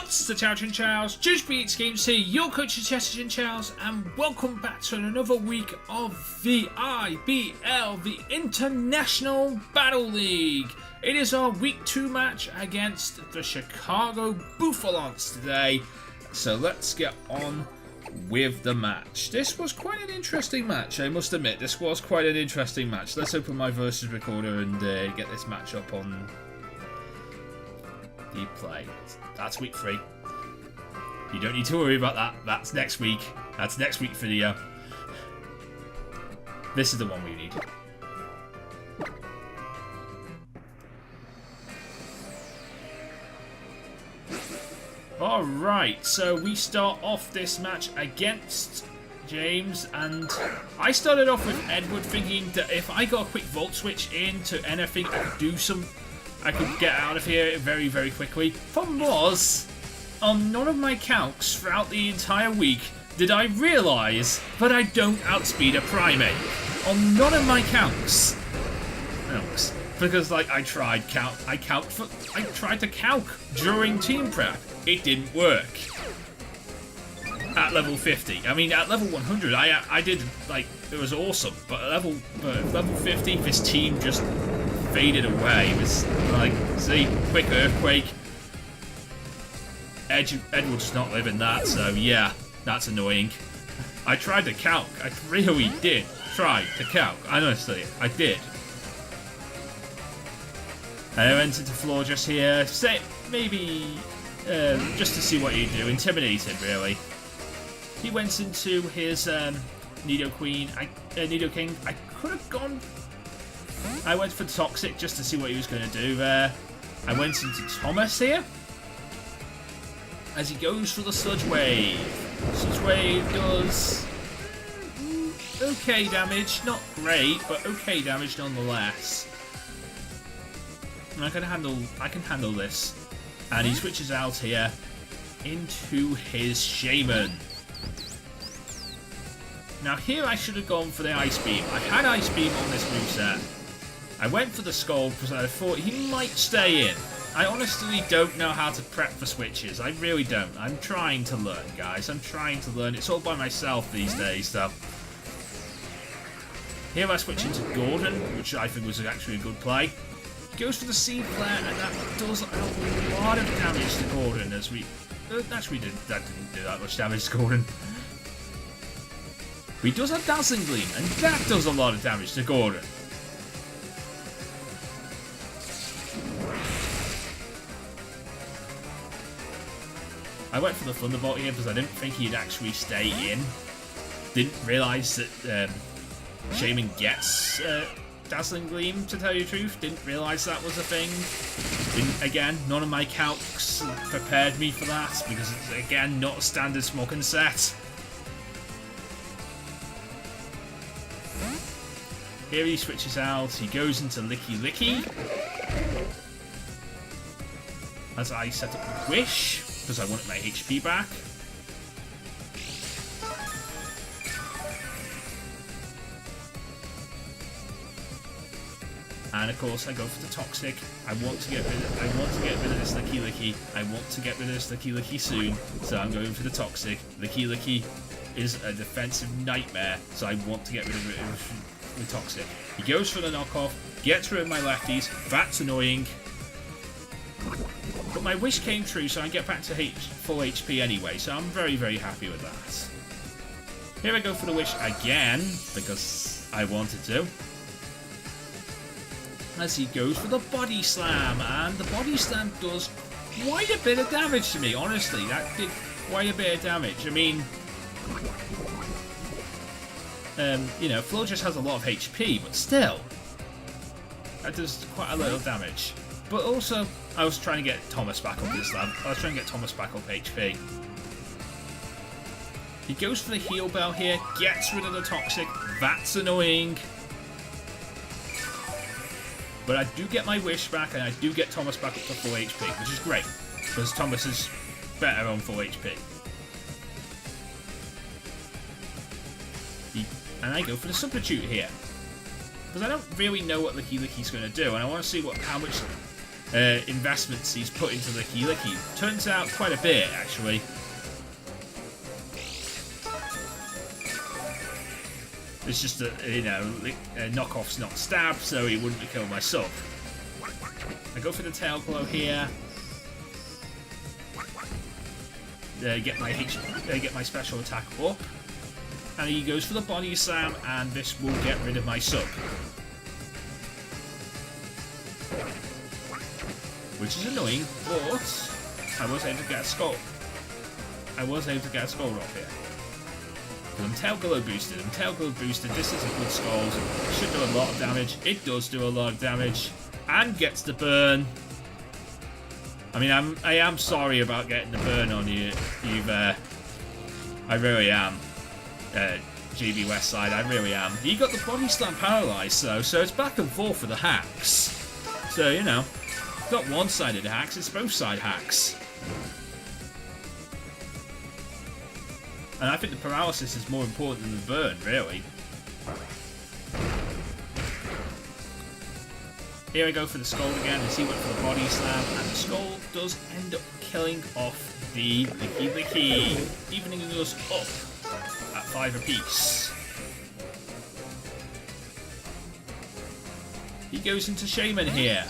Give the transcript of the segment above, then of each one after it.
What's the Chinchous? JoesephGames here, your coach of Chinchous, and welcome back to another week of the IBL, the International Battle League. It is our week 2 match against the Chicago Bouffalants today, so let's get on with the match. This was quite an interesting match, I must admit. This was quite an interesting match. Let's open my versus recorder and get this match up on the play. That's week 3. You don't need to worry about that. That's next week. That's next week's video. This is the one we need. Alright, so we start off this match against James, and I started off with Edward thinking that if I got a quick Volt Switch into anything, I could get out of here very, very quickly. Problem was, on none of my calcs throughout the entire week did I realise that I don't outspeed a primate. On none of my calcs. Because like I tried to calc during team prep. It didn't work. At level 50. I mean, at level 100, I did, like, it was awesome. But at level 50, this team just faded away. It was like, see, quick earthquake. Edward's not living that, so yeah, that's annoying. I tried to calc. I really did try to calc. Honestly, I did. I went into floor just here. Say maybe just to see what you do. Intimidated, really. He went into his Nido King. I could have gone. I went for Toxic just to see what he was going to do there. I went into Thomas here. As he goes for the Sludge Wave. Sludge Wave does okay damage. Not great, but okay damage nonetheless. And I can handle this. And he switches out here into his Shaman. Now here I should have gone for the Ice Beam. I had Ice Beam on this moveset. I went for the Skull because I thought he might stay in. I honestly don't know how to prep for switches. I really don't. I'm trying to learn, guys. I'm trying to learn. It's all by myself these days, though. Here I switch into Gordon, which I think was actually a good play. Goes for the Seed Flare, and that does a lot of damage to Gordon as we... actually, that didn't do that much damage to Gordon. He does have Dazzling Gleam, and that does a lot of damage to Gordon. I went for the Thunderbolt here because I didn't think he'd actually stay in. Didn't realise that Shaman gets Dazzling Gleam, to tell you the truth. Didn't realise that was a thing. Again, none of my calcs prepared me for that because it's, again, not a standard Smokin' set. Here he switches out, he goes into Licky. As I set up a Wish, because I wanted my HP back. And of course I go for the Toxic. I want to get rid of this Licky. I want to get rid of this Licky soon, so I'm going for the Toxic. Licky is a defensive nightmare, so I want to get rid of it. With Toxic. He goes for the knockoff, gets rid of my lefties. That's annoying. But my wish came true, so I get back to full HP anyway, so I'm very, very happy with that. Here I go for the wish again, because I wanted to. As he goes for the Body Slam, and the Body Slam does quite a bit of damage to me, honestly. That did quite a bit of damage. I mean... you know, Flo just has a lot of HP, but still, that does quite a little damage. But also, I was trying to get Thomas back up this level. I was trying to get Thomas back up HP. He goes for the Heal Bell here, gets rid of the Toxic. That's annoying. But I do get my Wish back, and I do get Thomas back up to full HP, which is great, because Thomas is better on full HP. And I go for the Substitute here. Because I don't really know what Licky's going to do, and I want to see how much investments he's put into the KreselleKey. Turns out quite a bit, actually. It's just that, you know, knockoff's not stab, so he wouldn't kill my sub. I go for the tail glow here. Get my special attack up. And he goes for the body slam, and this will get rid of my sub. Which is annoying, but I was able to get a skull. I was able to get a skull off here. I'm tail glow boosted. I'm tail glow boosted. This is a good skull. It should do a lot of damage. It does do a lot of damage. And gets the burn. I mean, I am sorry about getting the burn on you. I really am. GB Westside, I really am. You got the body slam paralyzed though, so it's back and forth for the hacks. So, you know, it's not one-sided hacks, it's both-side hacks. And I think the paralysis is more important than the burn, really. Here I go for the skull again, and he went for the body slam, and the skull does end up killing off the KreselleKey, evening us up at 5 apiece. He goes into Shaman here.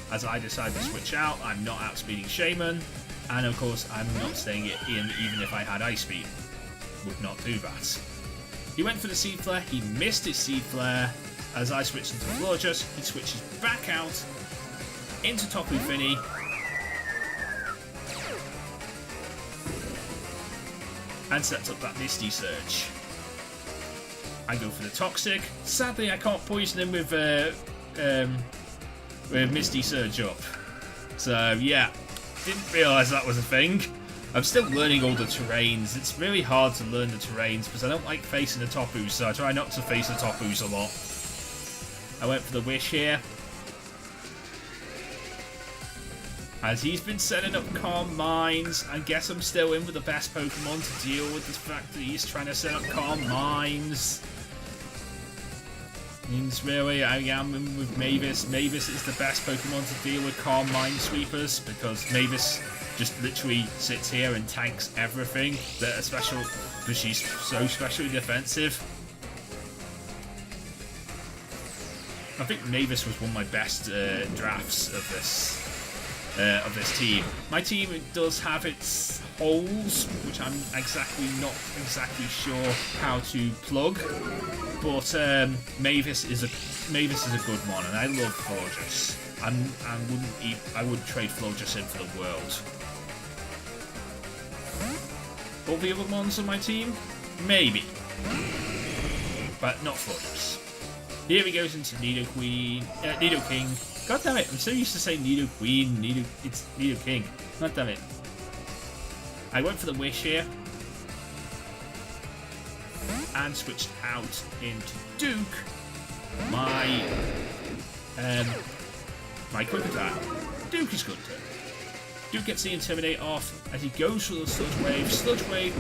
As I decide to switch out, I'm not outspeeding Shaman, and of course I'm not staying in even if I had Ice Speed. Would not do that. He went for the Seed Flare, he missed his Seed Flare. As I switched into Florges, he switches back out into Tapu Fini. And sets up that Misty Surge. I go for the Toxic. Sadly, I can't poison him with Misty Surge up. So, yeah, didn't realise that was a thing. I'm still learning all the terrains. It's really hard to learn the terrains because I don't like facing the Tapus, so I try not to face the Tapus a lot. I went for the Wish here. As he's been setting up Calm Minds, I guess I'm still in with the best Pokemon to deal with the fact that he's trying to set up Calm Minds. Means really, I am in with Mavis. Mavis is the best Pokemon to deal with Calm Mind Sweepers because Mavis just literally sits here and tanks everything. That special, because she's so specially defensive. I think Mavis was one of my best drafts of this team. My team does have its holes, which I'm not exactly sure how to plug. But Mavis is a good one, and I love Florges. I wouldn't trade Florges in for the world. All the other ones on my team, maybe, but not Florges. Here he goes into Nidoking. God damn it! I'm so used to saying Nidoqueen. It's Nidoking. God damn it! I went for the Wish here. And switched out into Duke. My quick attack. Duke is good too. Duke gets the Intimidate off as he goes for the Sludge Wave. Sludge Wave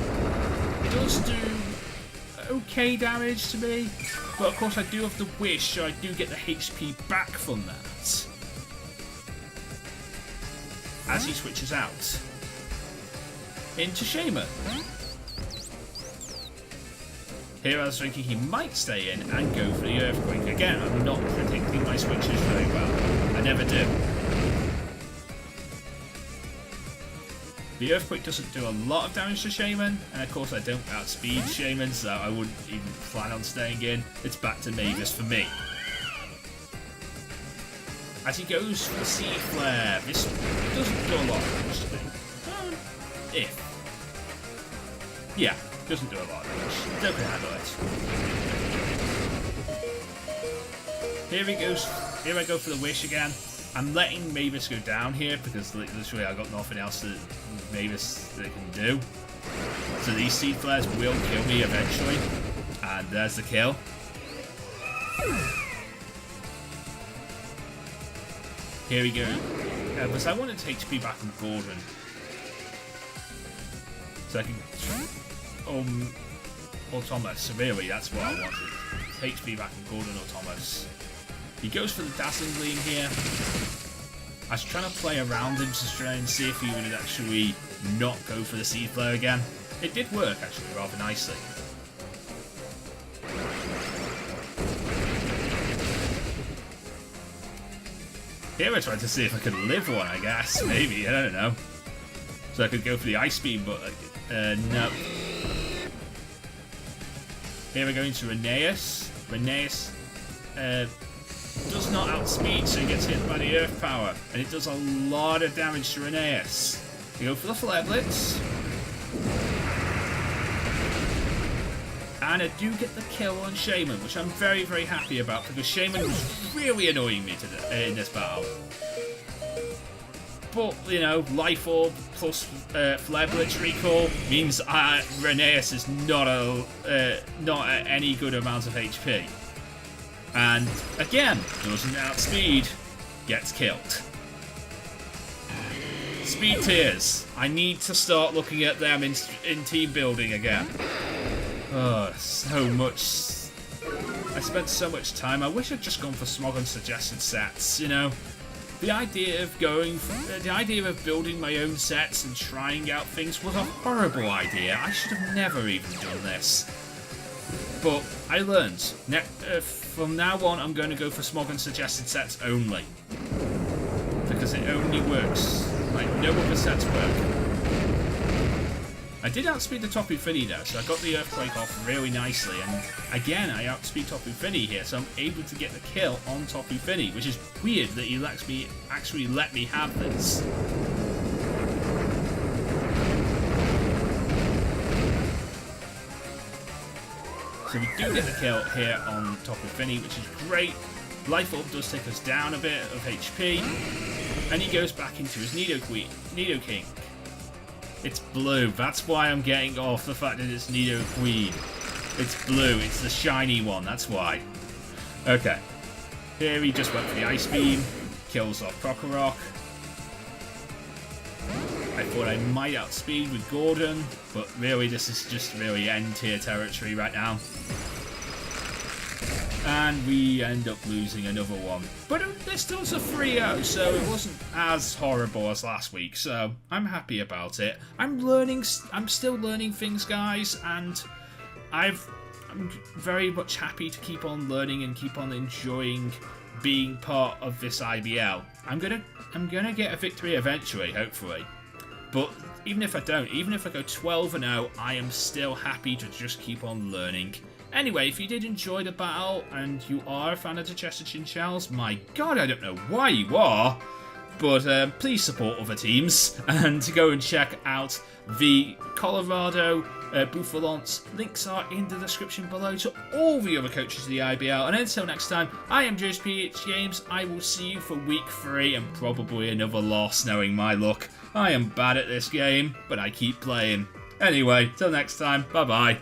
does do okay damage to me, but of course I do have the Wish, so I do get the HP back from that. As he switches out into Shaman. Here I was thinking he might stay in and go for the Earthquake. Again, I'm not predicting my switches very well. I never do. The Earthquake doesn't do a lot of damage to Shaman, and of course I don't outspeed Shaman, so I wouldn't even plan on staying in. It's back to Mavis for me. As he goes for the Seed Flare, this doesn't do a lot of damage to me. Yeah, doesn't do a lot of damage. Don't handle it. Here he goes. Here I go for the Wish again. I'm letting Mavis go down here because literally I got nothing else that Mavis that can do. So these Seed Flares will kill me eventually. And there's the kill. Here we go. Because I wanted to HP back on Gordon. So I can... Automa severely, that's what I wanted. HP back in Gordon or Thomas. He goes for the Dazzling Gleam here. I was trying to play around him to try and see if he would actually not go for the Seed Flare again. It did work, actually, rather nicely. Here I tried to see if I could live one, I guess. Maybe, I don't know. So I could go for the Ice Beam, but no. Here we're going to Rheneas. Rheneas does not outspeed, so he gets hit by the Earth Power. And it does a lot of damage to Rheneas. We go for the Flare Blitz. And I do get the kill on Shaman, which I'm very, very happy about, because Shaman was really annoying me in this battle. But, you know, Life Orb plus Flare Blitz recall means Rheneas is not at any good amount of HP. And, again, doesn't outspeed, gets killed. Speed tiers. I need to start looking at them in team building again. Oh, so much. I spent so much time. I wish I'd just gone for Smog and suggested sets, you know. The idea of building my own sets and trying out things was a horrible idea. I should have never even done this. But I learned. From now on, I'm going to go for Smog and suggested sets only. Because it only works. Like, no other sets work. I did outspeed the Tapu Fini though, so I got the Earthquake off really nicely, and again I outspeed Tapu Fini here, so I'm able to get the kill on Tapu Fini, which is weird that he actually let me have this. So we do get the kill here on Tapu Fini, which is great. Life Orb does take us down a bit of HP, and he goes back into his Nidoking. It's blue. That's why I'm getting off the fact that it's Nidoqueen. It's blue. It's the shiny one. That's why. Okay. Here he just went for the Ice Beam. Kills off Krokorok. I thought I might outspeed with Gordon, but really this is just really end-tier territory right now. And we end up losing another one. But this still was a 3-0, so it wasn't as horrible as last week, so I'm happy about it. I'm still learning things, guys, and I'm very much happy to keep on learning and keep on enjoying being part of this IBL. I'm gonna get a victory eventually, hopefully. But even if I don't, even if I go 12-0, I am still happy to just keep on learning. Anyway, if you did enjoy the battle and you are a fan of the Chester Chinchous, my god, I don't know why you are, but please support other teams and go and check out the Colorado Bouffalants. Links are in the description below to all the other coaches of the IBL. And until next time, I am JoesephGames. I will see you for week 3 and probably another loss, knowing my luck. I am bad at this game, but I keep playing. Anyway, till next time, bye bye.